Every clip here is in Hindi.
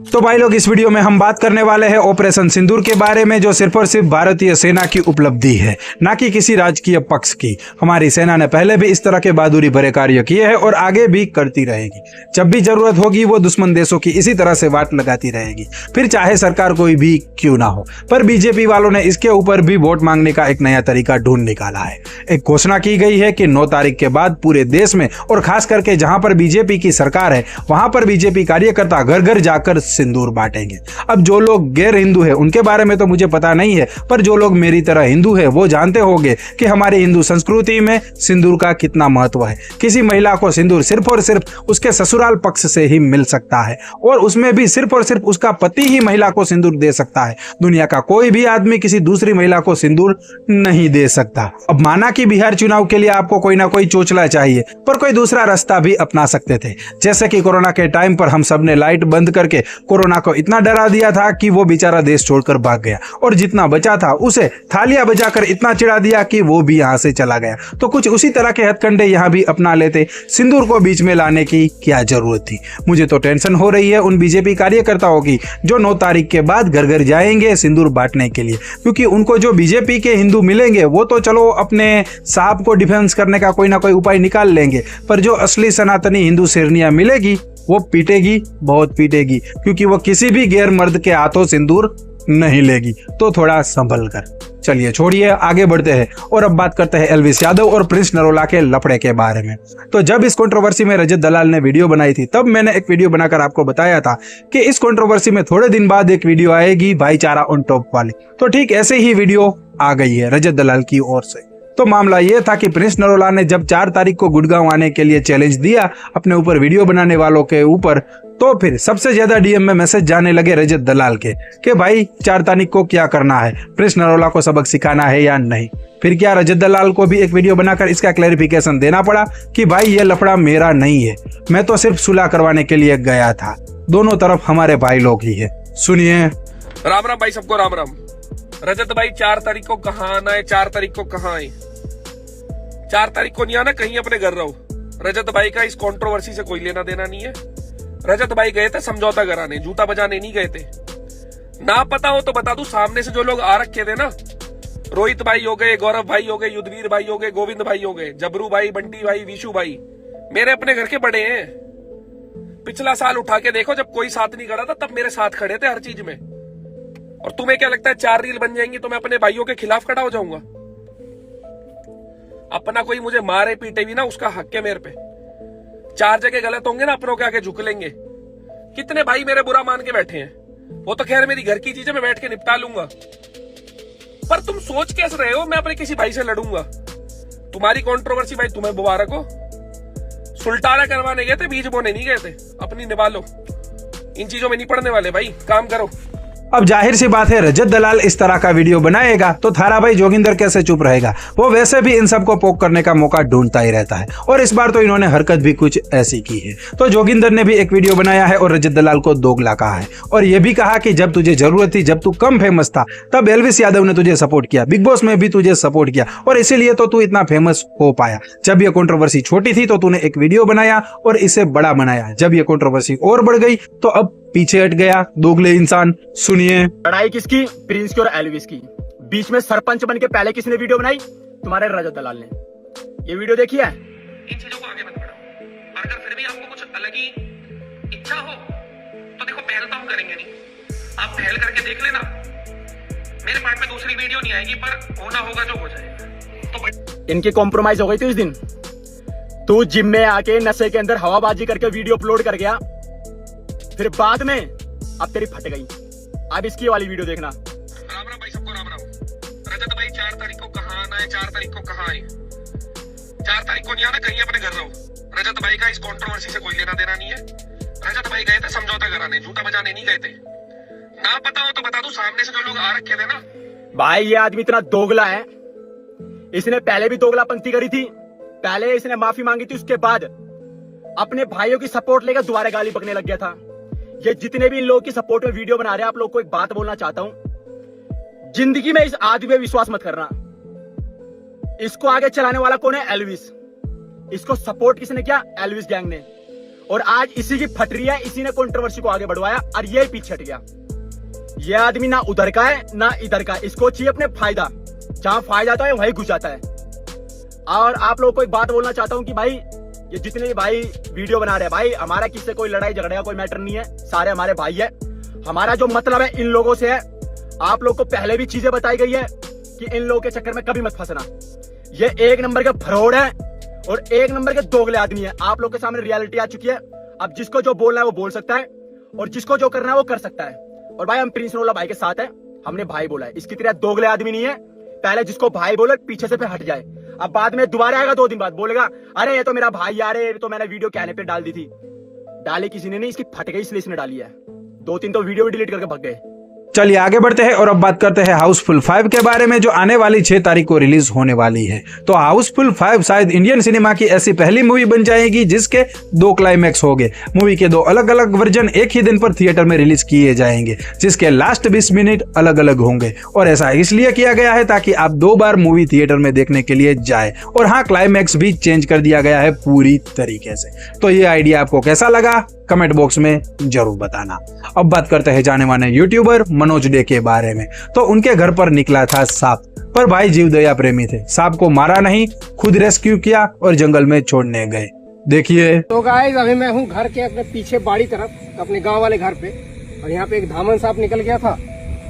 तो भाई लोग, इस वीडियो में हम बात करने वाले हैं ऑपरेशन सिंदूर के बारे में, जो सिर्फ और सिर्फ भारतीय सेना की उपलब्धि है, ना कि किसी राजकीय पक्ष की। हमारी सेना ने पहले भी इस तरह के बहादुरी भरे कार्य किए हैं और आगे भी करती रहेगी। जब भी जरूरत होगी वो दुश्मन देशों की इसी तरह से वाट लगाती रहेगी, फिर चाहे सरकार कोई भी क्यों ना हो। पर बीजेपी वालों ने इसके ऊपर भी वोट मांगने का एक नया तरीका ढूंढ निकाला है। एक घोषणा की गई है कि 9 तारीख के बाद पूरे देश में और खास करके जहां पर बीजेपी की सरकार है वहां पर बीजेपी कार्यकर्ता घर घर जाकर सिंदूर बांटेंगे। अब जो लोग गैर हिंदू है उनके बारे में तो मुझे पता नहीं है, पर जो लोग मेरी तरह हिंदू है वो जानते होंगे कि हमारी हिंदू संस्कृति में सिंदूर का कितना महत्व है। किसी महिला को सिंदूर सिर्फ और सिर्फ उसके ससुराल पक्ष से ही मिल सकता है, और उसमें भी सिर्फ और सिर्फ उसका पति ही महिला को सिंदूर दे सकता है। दुनिया का कोई भी आदमी किसी दूसरी महिला को सिंदूर नहीं दे सकता। अब माना कि बिहार चुनाव के लिए आपको कोई ना कोई चोचला चाहिए, पर कोई दूसरा रास्ता भी अपना सकते थे। जैसे कि कोरोना के टाइम पर हम सब ने लाइट बंद करके कोरोना को इतना डरा दिया था कि वो बेचारा देश छोड़कर भाग गया, और जितना बचा था उसे थालियां बजाकर इतना चिढ़ा दिया कि वो भी यहां से चला गया। तो कुछ उसी तरह के हथकंडे यहां भी अपना लेते। सिंदूर को बीच में लाने की क्या जरूरत थी? मुझे तो टेंशन हो रही है उन बीजेपी कार्यकर्ताओं की जो 9 तारीख के बाद घर घर जाएंगे सिंदूर बांटने के लिए, क्योंकि उनको जो बीजेपी के हिंदू मिलेंगे वो तो चलो अपने साहब को डिफेंस करने का कोई ना कोई उपाय निकाल लेंगे, पर जो असली सनातनी हिंदू शेरनियां मिलेगी वो पीटेगी, बहुत पीटेगी, क्योंकि वो किसी भी गैर मर्द के हाथों सिंदूर नहीं लेगी। तो थोड़ा संभल कर। चलिए छोड़िए, आगे बढ़ते हैं और अब बात करते हैं एल्विस यादव और प्रिंस नरोला के लफड़े के बारे में। तो जब इस कंट्रोवर्सी में रजत दलाल ने वीडियो बनाई थी तब मैंने एक वीडियो बनाकर आपको बताया था कि इस कंट्रोवर्सी में थोड़े दिन बाद एक वीडियो आएगी भाईचारा ऑन टॉप वाली। तो ठीक ऐसे ही वीडियो आ गई है रजत दलाल की ओर से। तो मामला यह था कि प्रिंस नरोला ने जब 4 तारीख को गुड़गांव आने के लिए चैलेंज दिया अपने ऊपर वीडियो बनाने वालों के ऊपर, तो फिर सबसे ज्यादा डीएम में मैसेज जाने लगे रजत दलाल के कि भाई 4 तारीख को क्या करना है, प्रिंस नरोला को सबक सिखाना है या नहीं। फिर क्या रजत दलाल को भी एक वीडियो बनाकर इसका क्लैरिफिकेशन देना पड़ा कि भाई ये लफड़ा मेरा नहीं है, मैं तो सिर्फ सुलह करवाने के लिए गया था। दोनों तरफ हमारे भाई लोग ही है। सुनिए। राम राम भाई, सबको राम राम। रजत भाई 4 तारीख को कहाँ आना है, 4 तारीख को कहाँ आए? 4 तारीख को नहीं आना, कहीं अपने घर रहो। रजत भाई का इस कंट्रोवर्सी से कोई लेना देना नहीं है। रजत भाई गए थे समझौता कराने, जूता बजाने नहीं गए थे। ना पता हो तो बता दूं, सामने से जो लोग आ रखे थे ना, रोहित भाई हो गए, गौरव भाई हो गए, युद्धवीर भाई हो गए, गोविंद भाई हो गए, जबरू भाई, बंटी भाई, विशु भाई, मेरे अपने घर के बड़े हैं। पिछला साल उठा के देखो, जब कोई साथ नहीं खड़ा था तब मेरे साथ खड़े थे हर चीज में। और तुम्हें क्या लगता है 4 रील बन जाएंगी तो मैं अपने भाइयों के खिलाफ खड़ा हो जाऊंगा? अपना कोई मुझे मारे पीटे भी ना, उसका हक है मेरे पे। 4 जगह गलत होंगे ना, अपनों के आगे झुक लेंगे। कितने भाई मेरे बुरा मान के बैठे हैं, वो तो खैर मेरी घर की चीजें मैं बैठ के निपटा लूंगा। पर तुम सोच कैसे रहे हो मैं अपने किसी भाई से लड़ूंगा? तुम्हारी कंट्रोवर्सी भाई तुम्हें मुबारक हो। सुल्ताना करवाने गए थे, बीज बोने नहीं गए थे। अपनी निभा लो, इन चीजों में नहीं पड़ने वाले भाई, काम करो। अब जाहिर सी बात है रजत दलाल इस तरह का वीडियो बनाएगा तो थारा भाई जोगिंदर कैसे चुप रहेगा? वो वैसे भी इन सबको पोक करने का मौका ढूंढता ही रहता है, और इस बार तो इन्होंने हरकत भी कुछ ऐसी की है। तो जोगिंदर ने भी एक वीडियो बनाया है और रजत दलाल को दोगला कहा है, और यह भी कहा कि जब तुझे जरूरत थी, जब तू कम फेमस था, तब एल्विस यादव ने तुझे सपोर्ट किया, बिग बॉस में भी तुझे सपोर्ट किया, और इसीलिए तो तू इतना फेमस हो पाया। जब यह कंट्रोवर्सी छोटी थी तो तूने एक वीडियो बनाया और इसे बड़ा बनाया। जब यह कंट्रोवर्सी और बढ़ गई तो अब पीछे हट गया, दोगले इंसान। सुनिए। लड़ाई किसकी? प्रिंस की और एल्विस की। बीच में सरपंच बन के पहले किसने वीडियो बनाई? तुम्हारे रजत दलाल ने। ये वीडियो देखी है? इन चीजों को आगे मत बढ़ाओ, और अगर फिर भी आपको कुछ अलग ही इच्छा हो तो देखो, पहल तो हम करेंगे नहीं, आप पहल करके देख लेना। मेरे पार्ट में दूसरी वीडियो नहीं आएगी, पर होना होगा जो हो जाएगा। तो इनकी कॉम्प्रोमाइज हो गई थी उस दिन। तू जिम में आके नशे के अंदर हवाबाजी करके वीडियो अपलोड कर गया, फिर बाद में अब तेरी फट गई। अब इसकी वाली वीडियो देखना। राम राम भाई, सबको राम राम। रजत भाई 4 तारीख को कहाँ आना है, 4 तारीख को कहाँ आए? 4 तारीख को नहीं आना, कहीं अपने घर रहो। रजत भाई का इस कंट्रोवर्सी से कोई लेना देना नहीं है। रजत भाई गए थे समझौता कराने, जूता बजाने नहीं गए थे। ना पता हो तो बता दूं, सामने से जो लोग आ रखे थे ना। भाई ये आदमी इतना दोगला है, इसने पहले भी दोगला पंक्ति करी थी। पहले इसने माफी मांगी थी, उसके बाद अपने भाइयों की सपोर्ट लेकर दोबारा गाली बकने लग गया था। ये जितने भी इन लोगों की सपोर्ट में वीडियो बना रहे हैं, आप लोग को एक बात बोलना चाहता हूं, जिंदगी में इस आदमी पे विश्वास मत करना। इसको आगे चलाने वाला कौन है? एल्विस। इसको सपोर्ट किसने किया? एल्विस गैंग ने। और आज इसी की फट रही है, इसी ने कंट्रोवर्सी को आगे बढ़वाया और ये पीछे हट गया। ये आदमी ना उधर का है ना इधर का, इसको चाहिए अपने फायदा, जहां फायदा आता है वही घुस जाता है। और आप लोगों को एक बात बोलना चाहता हूं कि भाई ये जितने भी भाई वीडियो बना रहे हैं, भाई हमारा किससे कोई लड़ाई झगड़े का कोई मैटर नहीं है, सारे हमारे भाई है। हमारा जो मतलब है इन लोगों से है। आप लोग को पहले भी चीजें बताई गई है कि इन लोगों के चक्कर में कभी मत फंसना। ये एक नंबर के फ्रॉड है और एक नंबर के दोगले आदमी है। आप लोग के सामने रियलिटी आ चुकी है। अब जिसको जो बोलना है वो बोल सकता है और जिसको जो करना है वो कर सकता है। और भाई हम प्रिंस नरोला भाई के साथ है, हमने भाई बोला है, इसकी तरह दोगले आदमी नहीं है। पहले जिसको भाई बोले पीछे से फिर हट जाए। अब बाद में दोबारा आएगा 2 दिन बाद, बोलेगा अरे ये तो मेरा भाई यार, ये तो मैंने वीडियो कहने पे डाल दी थी। डाली किसी ने नहीं, इसकी फट गई इसलिए इसने डाली है। 2-3 तो वीडियो भी डिलीट करके भाग गए। चलिए आगे बढ़ते हैं और अब बात करते हैं हाउसफुल 5 के बारे में, जो आने वाली 6 तारीख को रिलीज होने वाली है। तो हाउसफुल 5 शायद इंडियन सिनेमा की ऐसी पहली मूवी बन जाएगी जिसके 2 क्लाइमैक्स होंगे। मूवी के 2 अलग अलग वर्जन एक ही दिन पर थिएटर में रिलीज किए जाएंगे, जिसके लास्ट 20 मिनट अलग अलग होंगे। और ऐसा इसलिए किया गया है ताकि आप 2 बार मूवी थिएटर में देखने के लिए जाए। और हाँ, क्लाइमैक्स भी चेंज कर दिया गया है पूरी तरीके से। तो ये आइडिया आपको कैसा लगा कमेंट बॉक्स में जरूर बताना। अब बात करते हैं जाने माने यूट्यूबर मनोज डे के बारे में। तो उनके घर पर निकला था सांप, पर भाई जीवदया प्रेमी थे, सांप को मारा नहीं, खुद रेस्क्यू किया और जंगल में छोड़ने गए। देखिए। तो गाइस अभी मैं हूँ घर के अपने पीछे बाड़ी तरफ, अपने गांव वाले घर पे, और यहाँ पे एक धामन सांप निकल गया था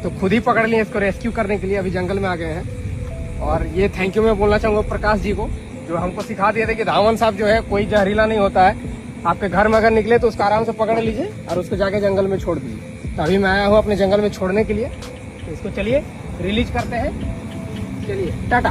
तो खुद ही पकड़ लिए इसको रेस्क्यू करने के लिए। अभी जंगल में आ गए हैं। और ये थैंक यू मैं बोलना चाहूंगा प्रकाश जी को, जो हमको सिखा दिए थे कि धामन सांप जो है कोई जहरीला नहीं होता है। आपके घर में अगर निकले तो उसको आराम से पकड़ लीजिए और उसको जाके जंगल में छोड़ दीजिए। तो अभी मैं आया हूँ अपने जंगल में छोड़ने के लिए, तो इसको चलिए रिलीज करते हैं। चलिए टाटा।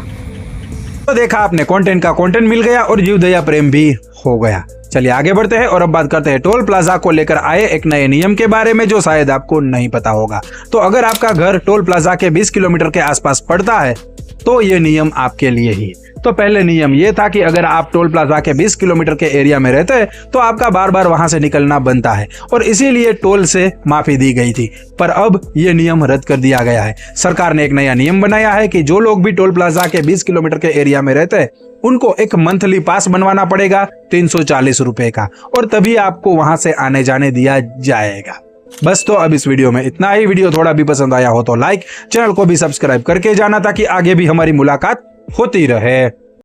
तो देखा आपने, कंटेंट का कंटेंट मिल गया और जीवदया प्रेम भी हो गया। चलिए आगे बढ़ते हैं और अब बात करते हैं टोल प्लाजा को लेकर आए एक नए नियम के बारे में, जो शायद आपको नहीं पता होगा। तो अगर आपका घर टोल प्लाजा के 20 किलोमीटर के आसपास पड़ता है तो ये नियम आपके लिए ही। तो पहले नियम ये था कि अगर आप टोल प्लाजा के 20 किलोमीटर के एरिया में रहते हैं तो आपका बार बार वहां से निकलना बनता है और इसीलिए टोल से माफी दी गई थी। पर अब ये नियम रद्द कर दिया गया है। सरकार ने एक नया नियम बनाया है कि जो लोग भी टोल प्लाजा के 20 किलोमीटर के एरिया में रहते हैं उनको एक मंथली पास बनवाना पड़ेगा 340 रुपए का, और तभी आपको वहां से आने जाने दिया जाएगा। बस तो अब इस वीडियो में इतना ही। वीडियो थोड़ा भी पसंद आया हो तो लाइक, चैनल को भी सब्सक्राइब करके जाना ताकि आगे भी हमारी मुलाकात होती रहे।